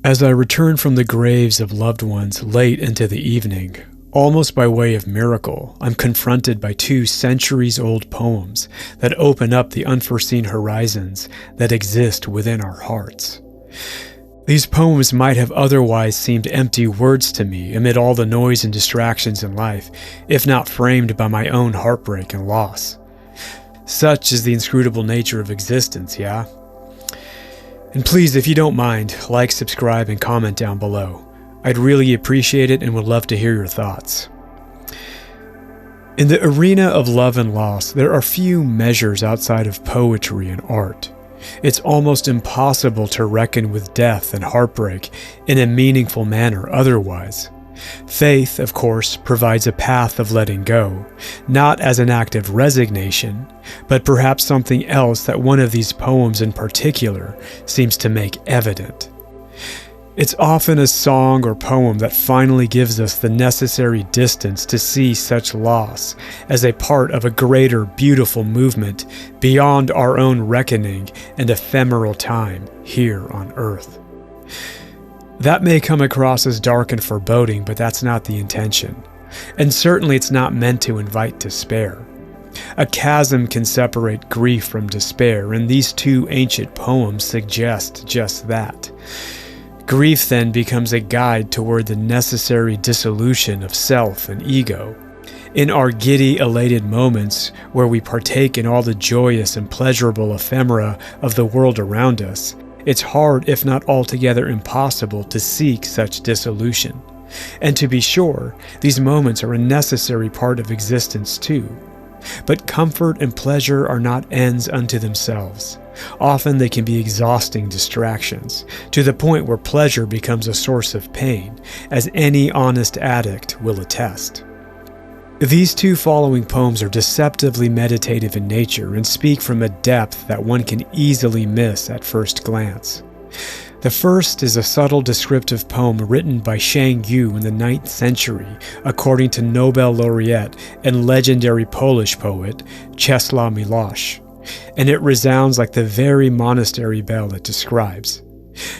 As I return from the graves of loved ones late into the evening, almost by way of miracle, I'm confronted by 2 centuries-old poems that open up the unforeseen horizons that exist within our hearts. These poems might have otherwise seemed empty words to me amid all the noise and distractions in life, if not framed by my own heartbreak and loss. Such is the inscrutable nature of existence, yeah? And please, if you don't mind, like, subscribe, and comment down below. I'd really appreciate it and would love to hear your thoughts. In the arena of love and loss, there are few measures outside of poetry and art. It's almost impossible to reckon with death and heartbreak in a meaningful manner otherwise. Faith, of course, provides a path of letting go, not as an act of resignation, but perhaps something else that one of these poems in particular seems to make evident. It's often a song or poem that finally gives us the necessary distance to see such loss as a part of a greater, beautiful movement beyond our own reckoning and ephemeral time here on Earth. That may come across as dark and foreboding, but that's not the intention. And certainly it's not meant to invite despair. A chasm can separate grief from despair, and these 2 ancient poems suggest just that. Grief then becomes a guide toward the necessary dissolution of self and ego. In our giddy, elated moments where we partake in all the joyous and pleasurable ephemera of the world around us, it's hard, if not altogether impossible, to seek such dissolution. And to be sure, these moments are a necessary part of existence too. But comfort and pleasure are not ends unto themselves. Often they can be exhausting distractions, to the point where pleasure becomes a source of pain, as any honest addict will attest. These 2 following poems are deceptively meditative in nature and speak from a depth that one can easily miss at first glance. The first is a subtle descriptive poem written by Shang Yu in the 9th century, according to Nobel laureate and legendary Polish poet Czesław Miłosz, and it resounds like the very monastery bell it describes.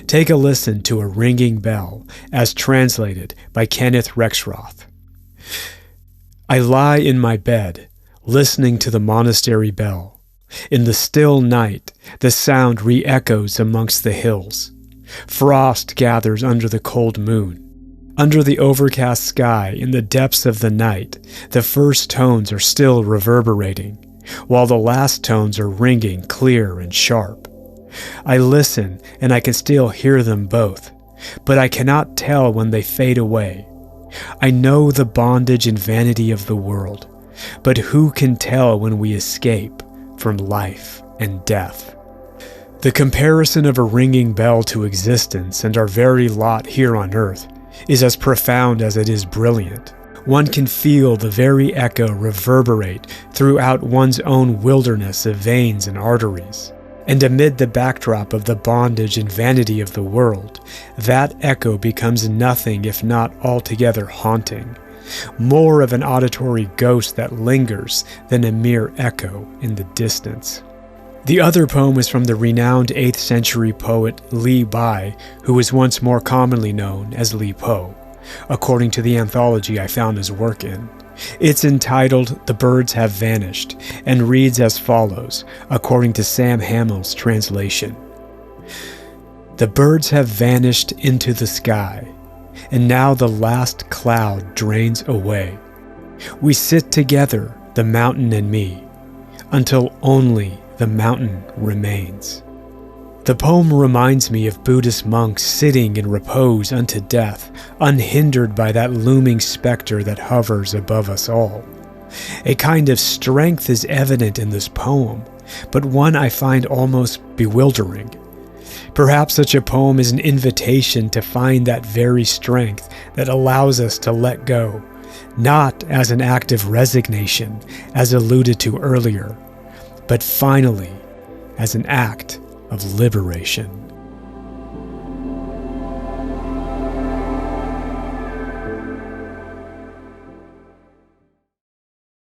Take a listen to A Ringing Bell, as translated by Kenneth Rexroth. I lie in my bed, listening to the monastery bell. In the still night, the sound re-echoes amongst the hills. Frost gathers under the cold moon. Under the overcast sky, in the depths of the night, the first tones are still reverberating, while the last tones are ringing clear and sharp. I listen, and I can still hear them both, but I cannot tell when they fade away. I know the bondage and vanity of the world, but who can tell when we escape from life and death? The comparison of a ringing bell to existence and our very lot here on earth is as profound as it is brilliant. One can feel the very echo reverberate throughout one's own wilderness of veins and arteries. And amid the backdrop of the bondage and vanity of the world, that echo becomes nothing if not altogether haunting, more of an auditory ghost that lingers than a mere echo in the distance. The other poem is from the renowned 8th century poet Li Bai, who was once more commonly known as Li Po, according to the anthology I found his work in. It's entitled The Birds Have Vanished, and reads as follows, according to Sam Hamill's translation. The birds have vanished into the sky, and now the last cloud drains away. We sit together, the mountain and me, until only the mountain remains. The poem reminds me of Buddhist monks sitting in repose unto death, unhindered by that looming specter that hovers above us all. A kind of strength is evident in this poem, but one I find almost bewildering. Perhaps such a poem is an invitation to find that very strength that allows us to let go, not as an act of resignation, as alluded to earlier, but finally as an act of liberation.